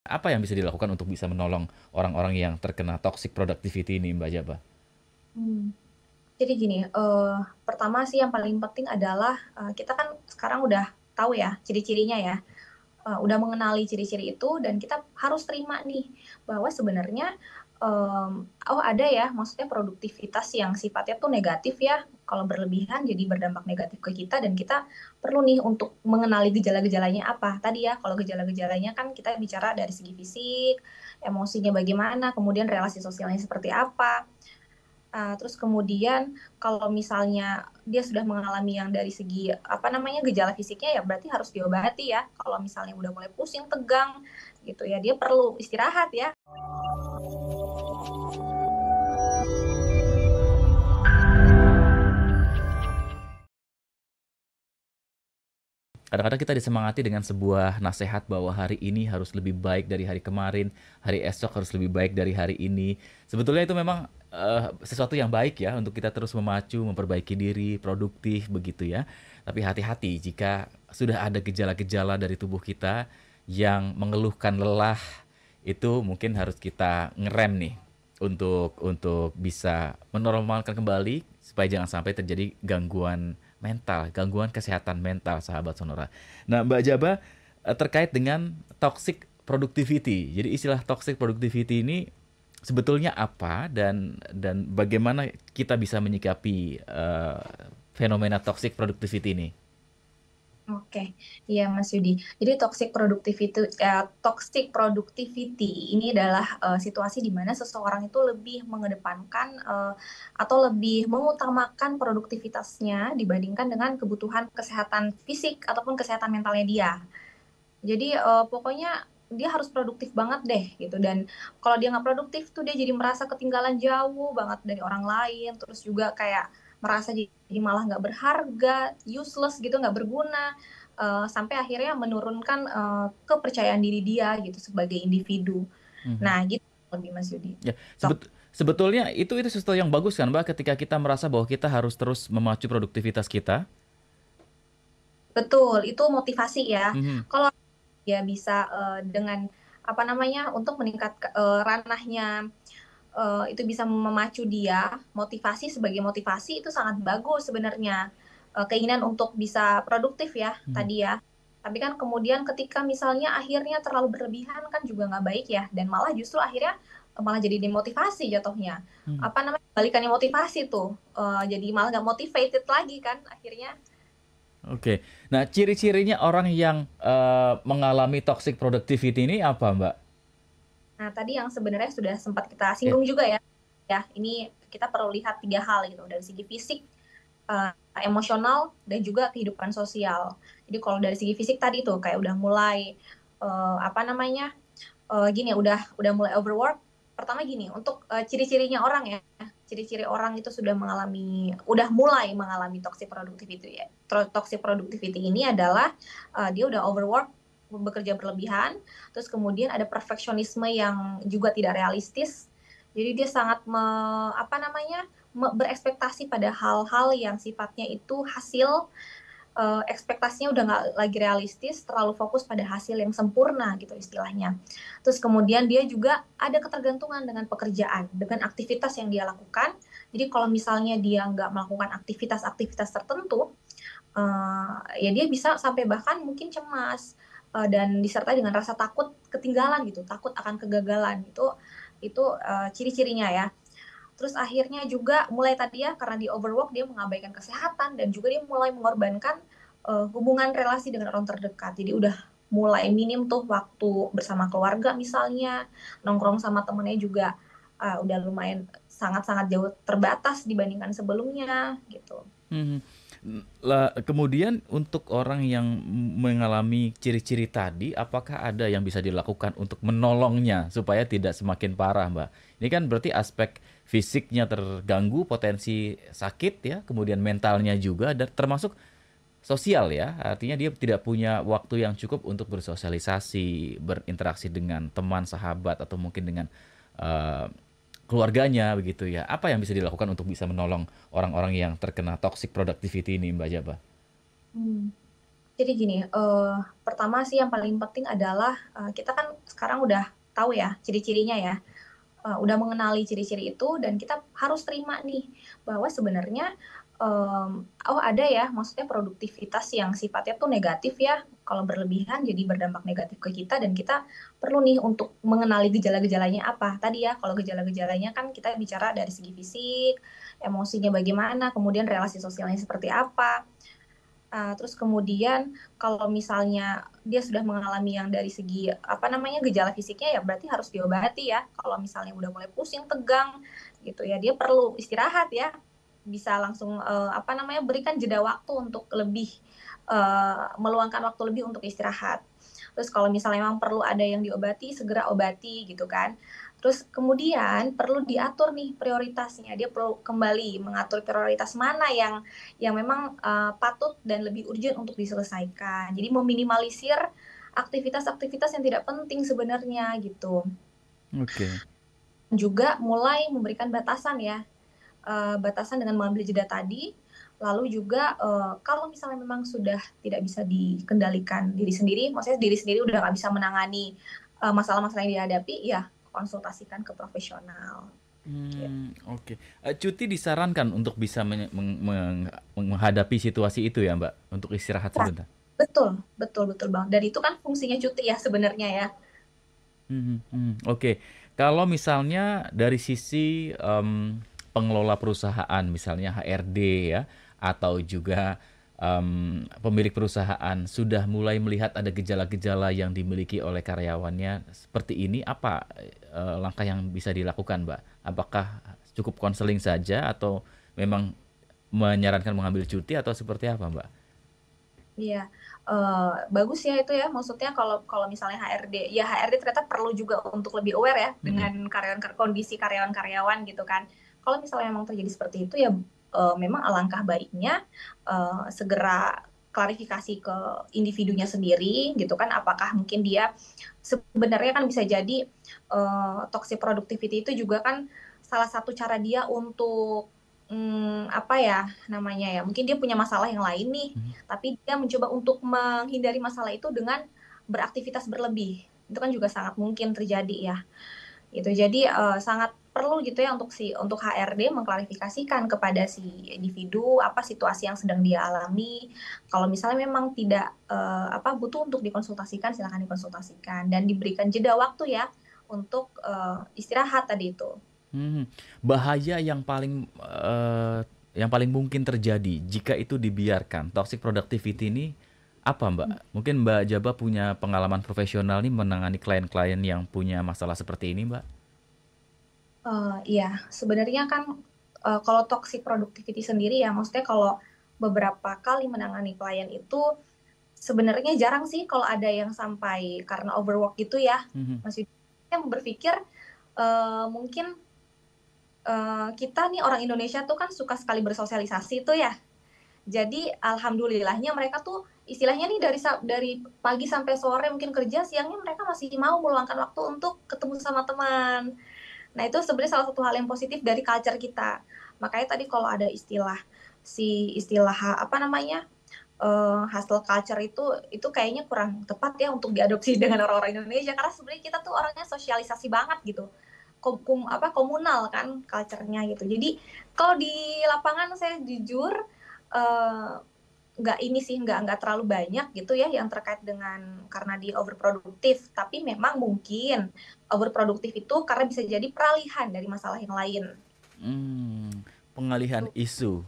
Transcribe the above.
Apa yang bisa dilakukan untuk bisa menolong orang-orang yang terkena toxic productivity ini, Mbak Jaba? Hmm. Jadi gini, pertama sih yang paling penting adalah kita kan sekarang udah tahu ya ciri-cirinya ya, udah mengenali ciri-ciri itu dan kita harus terima nih bahwa sebenarnya oh ada ya, maksudnya produktivitas yang sifatnya tuh negatif ya, kalau berlebihan jadi berdampak negatif ke kita dan kita perlu nih untuk mengenali gejala-gejalanya apa. Tadi ya, kalau gejala-gejalanya kan kita bicara dari segi fisik, emosinya bagaimana, kemudian relasi sosialnya seperti apa. Terus kemudian kalau misalnya dia sudah mengalami yang dari segi apa namanya gejala fisiknya ya berarti harus diobati ya. Kalau misalnya udah mulai pusing, tegang gitu ya, dia perlu istirahat ya. Kadang-kadang kita disemangati dengan sebuah nasihat bahwa hari ini harus lebih baik dari hari kemarin, hari esok harus lebih baik dari hari ini. Sebetulnya itu memang sesuatu yang baik ya untuk kita terus memacu, memperbaiki diri, produktif begitu ya. Tapi hati-hati jika sudah ada gejala-gejala dari tubuh kita yang mengeluhkan lelah, itu mungkin harus kita ngerem nih untuk bisa menormalkan kembali supaya jangan sampai terjadi gangguan mental, gangguan kesehatan mental sahabat Sonora. Nah, Mbak Jaba terkait dengan toxic productivity. Jadi istilah toxic productivity ini sebetulnya apa dan bagaimana kita bisa menyikapi fenomena toxic productivity ini? Oke, iya Mas Yudi. Jadi toxic productivity ini adalah situasi di mana seseorang itu lebih mengedepankan atau lebih mengutamakan produktivitasnya dibandingkan dengan kebutuhan kesehatan fisik ataupun kesehatan mentalnya dia. Jadi pokoknya dia harus produktif banget deh gitu. Dan kalau dia nggak produktif tuh dia jadi merasa ketinggalan jauh banget dari orang lain. Terus juga kayak merasa jadi malah nggak berharga, useless gitu, nggak berguna. Sampai akhirnya menurunkan kepercayaan diri dia gitu sebagai individu. Mhm. Nah gitu lebih Mas Yudi. Ya, Tok, sebetulnya itu sesuatu yang bagus kan, Mbak, ketika kita merasa bahwa kita harus terus memacu produktivitas kita. betul, itu motivasi ya. Mhm. Kalau dia bisa dengan apa namanya untuk meningkatkan ranahnya itu bisa memacu dia, motivasi sebagai motivasi itu sangat bagus sebenarnya. Keinginan untuk bisa produktif ya Mhm. tadi ya. Tapi kan kemudian ketika misalnya akhirnya terlalu berlebihan kan juga nggak baik ya, dan malah justru akhirnya malah jadi demotivasi jatuhnya. Mhm. Apa namanya balikannya motivasi tuh, jadi malah nggak motivated lagi kan akhirnya. Oke. Nah, ciri-cirinya orang yang mengalami toxic productivity ini apa, Mbak? Nah tadi yang sebenarnya sudah sempat kita Ya. singgung juga ya, ya ini kita perlu lihat tiga hal gitu dari segi fisik, uh, emosional dan juga kehidupan sosial. Jadi kalau dari segi fisik tadi tuh kayak udah mulai apa namanya gini udah mulai overwork. Pertama gini untuk ciri-cirinya orang ya, ciri-ciri orang itu sudah mengalami udah mulai mengalami toxic productivity ya. Toxic productivity ini adalah dia udah overwork, bekerja berlebihan, terus kemudian ada perfeksionisme yang juga tidak realistis. Jadi dia sangat apa namanya berekspektasi pada hal-hal yang sifatnya itu hasil, ekspektasinya udah nggak lagi realistis, terlalu fokus pada hasil yang sempurna gitu istilahnya. Terus kemudian dia juga ada ketergantungan dengan pekerjaan, dengan aktivitas yang dia lakukan. Jadi kalau misalnya dia nggak melakukan aktivitas-aktivitas tertentu, ya dia bisa sampai bahkan mungkin cemas, dan disertai dengan rasa takut ketinggalan gitu, takut akan kegagalan. Itu ciri-cirinya ya. Terus akhirnya juga mulai tadi ya karena di overwork dia mengabaikan kesehatan dan juga dia mulai mengorbankan hubungan relasi dengan orang terdekat. Jadi udah mulai minim tuh waktu bersama keluarga misalnya, nongkrong sama temennya juga udah lumayan sangat-sangat jauh terbatas dibandingkan sebelumnya gitu. Mhm. Lah, kemudian untuk orang yang mengalami ciri-ciri tadi, apakah ada yang bisa dilakukan untuk menolongnya supaya tidak semakin parah, Mbak? Ini kan berarti aspek fisiknya terganggu, potensi sakit ya, kemudian mentalnya juga, dan termasuk sosial ya. Artinya dia tidak punya waktu yang cukup untuk bersosialisasi, berinteraksi dengan teman, sahabat, atau mungkin dengan eh, keluarganya begitu ya. Apa yang bisa dilakukan untuk bisa menolong orang-orang yang terkena toxic productivity ini, Mbak Jaba? Hmm. Jadi gini, pertama sih yang paling penting adalah kita kan sekarang udah tahu ya ciri-cirinya ya, udah mengenali ciri-ciri itu dan kita harus terima nih bahwa sebenarnya oh ada ya maksudnya produktivitas yang sifatnya tuh negatif ya kalau berlebihan jadi berdampak negatif ke kita dan kita perlu nih untuk mengenali gejala-gejalanya apa tadi ya kalau gejala-gejalanya kan kita bicara dari segi fisik, emosinya bagaimana, kemudian relasi sosialnya seperti apa. Terus kemudian kalau misalnya dia sudah mengalami yang dari segi apa namanya gejala fisiknya ya berarti harus diobati ya. Kalau misalnya udah mulai pusing, tegang gitu ya, dia perlu istirahat ya. Bisa langsung apa namanya berikan jeda waktu untuk lebih meluangkan waktu lebih untuk istirahat. Terus kalau misalnya memang perlu ada yang diobati, segera obati gitu kan. Terus kemudian perlu diatur nih prioritasnya. Dia perlu kembali mengatur prioritas mana yang memang patut dan lebih urgent untuk diselesaikan. Jadi meminimalisir aktivitas-aktivitas yang tidak penting sebenarnya gitu. Oke. Juga mulai memberikan batasan ya, batasan dengan mengambil jeda tadi. Lalu juga kalau misalnya memang sudah tidak bisa dikendalikan diri sendiri, maksudnya diri sendiri udah nggak bisa menangani masalah-masalah yang dihadapi, ya konsultasikan ke profesional. Gitu. Oke. Cuti disarankan untuk bisa menghadapi situasi itu ya, Mbak? Untuk istirahat Nah, sebentar? betul, betul, betul Bang. Dan itu kan fungsinya cuti ya sebenarnya ya. Oke. Kalau misalnya dari sisi, pengelola perusahaan, misalnya HRD ya, atau juga, pemilik perusahaan sudah mulai melihat ada gejala-gejala yang dimiliki oleh karyawannya seperti ini, apa, langkah yang bisa dilakukan, Mbak? Apakah cukup konseling saja atau memang menyarankan mengambil cuti atau seperti apa, Mbak? Iya, bagus ya itu ya, maksudnya kalau kalau misalnya HRD, ya HRD ternyata perlu juga untuk lebih aware ya Mhm. dengan kondisi karyawan-karyawan gitu kan. Kalau misalnya memang terjadi seperti itu ya, memang alangkah baiknya, segera klarifikasi ke individunya sendiri gitu kan, apakah mungkin dia sebenarnya kan bisa jadi, toxic productivity itu juga kan salah satu cara dia untuk, apa ya namanya ya, mungkin dia punya masalah yang lain nih, Mhm. tapi dia mencoba untuk menghindari masalah itu dengan beraktivitas berlebih. Itu kan juga sangat mungkin terjadi ya, gitu. Jadi, sangat perlu gitu ya untuk HRD mengklarifikasikan kepada si individu, apa situasi yang sedang dia alami. Kalau misalnya memang tidak, apa, butuh untuk dikonsultasikan, silakan dikonsultasikan dan diberikan jeda waktu ya untuk, istirahat tadi itu. Mhm. Bahaya yang paling mungkin terjadi jika itu dibiarkan, toxic productivity ini apa, Mbak? Mungkin Mbak Jaba punya pengalaman profesional nih menangani klien-klien yang punya masalah seperti ini, Mbak? Iya, sebenarnya kan, kalau toxic productivity sendiri ya, maksudnya kalau beberapa kali menangani klien itu, sebenarnya jarang sih kalau ada yang sampai karena overwork gitu ya, Mhm. Mas Yudi. Yang berpikir, mungkin, kita nih orang Indonesia tuh kan suka sekali bersosialisasi tuh ya. Jadi alhamdulillahnya mereka tuh istilahnya nih dari pagi sampai sore mungkin kerja, siangnya mereka masih mau meluangkan waktu untuk ketemu sama teman. Nah, itu sebenarnya salah satu hal yang positif dari culture kita. Makanya tadi kalau ada istilah apa namanya, hustle culture itu kayaknya kurang tepat ya untuk diadopsi dengan orang-orang Indonesia, karena sebenarnya kita tuh orangnya sosialisasi banget gitu. Komunal kan culture-nya gitu. Jadi kalau di lapangan saya jujur, eee, nggak ini sih, nggak terlalu banyak gitu ya yang terkait dengan karena dia overproduktif, tapi memang mungkin overproduktif itu karena bisa jadi peralihan dari masalah yang lain. Mmm, Pengalihan Tuh, isu.